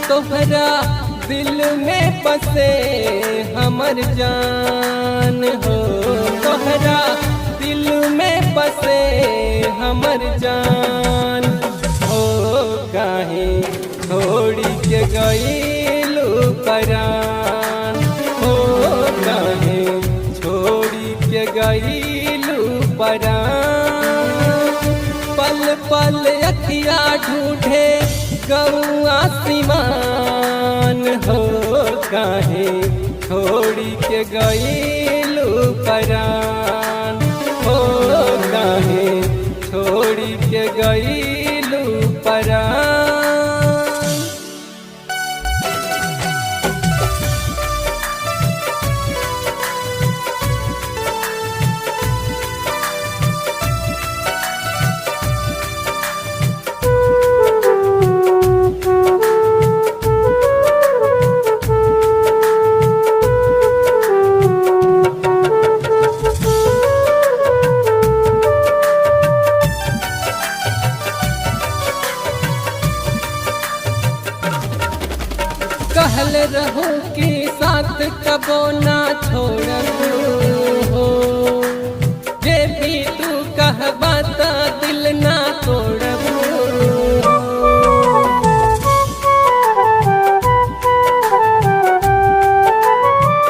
तोहरा दिल में बसे हमर जान हो, तोहरा दिल में बसे हमर जान हो। काहे छोड़ी के गईलू परान हो, काहे छोड़ी के गईलू परान। पल पल अखिया ढूंढे गौआ सिमान हो, काहे छोड़ी के गईलू परान हो, काहे छोड़ी के गईलू परान। कहल रहूं कि साथ कबो ना छोड़बू हो, जे भी तू कहबा त दिल ना तोड़बू हो।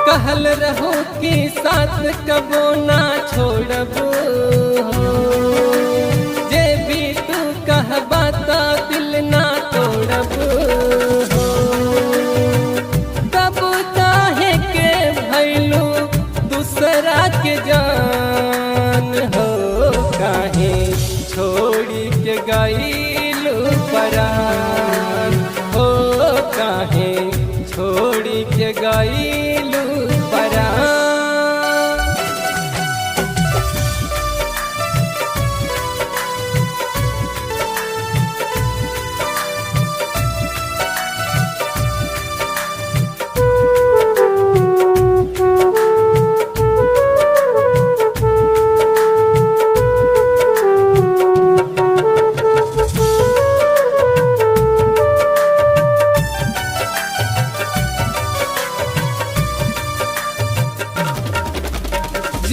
कहल रहूं कि साथ कबो ना छोड़बू हो, जे भी तू कहबा त दिल ना तोड़बू हो। दूसरा के जान हो, काहे छोड़ी के गईलू परान हो, काहे छोड़ी के गईलू परान।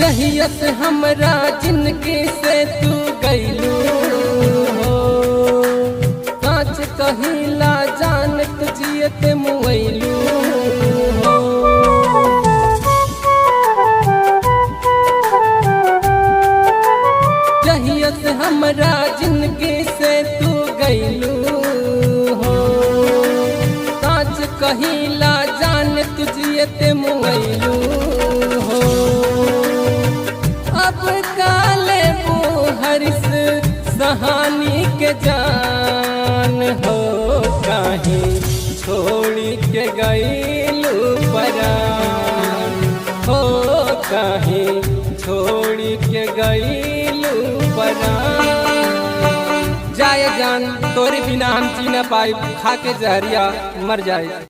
जहिया से हमरा जिंदगी से तू गईलू हो, सच कहिला जान तुझियत मुइलू हो। जहिया से हमरा जिंदगी से तू गईलू हो, सच कहिला जान तुझियत मुइलू हो। अब काले हरिस सहानी के जान हो, काहे छोड़ी के गईलू परान हो, काहे छोड़ी के गईलू परान। जाए जान तोरे बिना हम जी न पाई, खा के जहरिया मर जाए।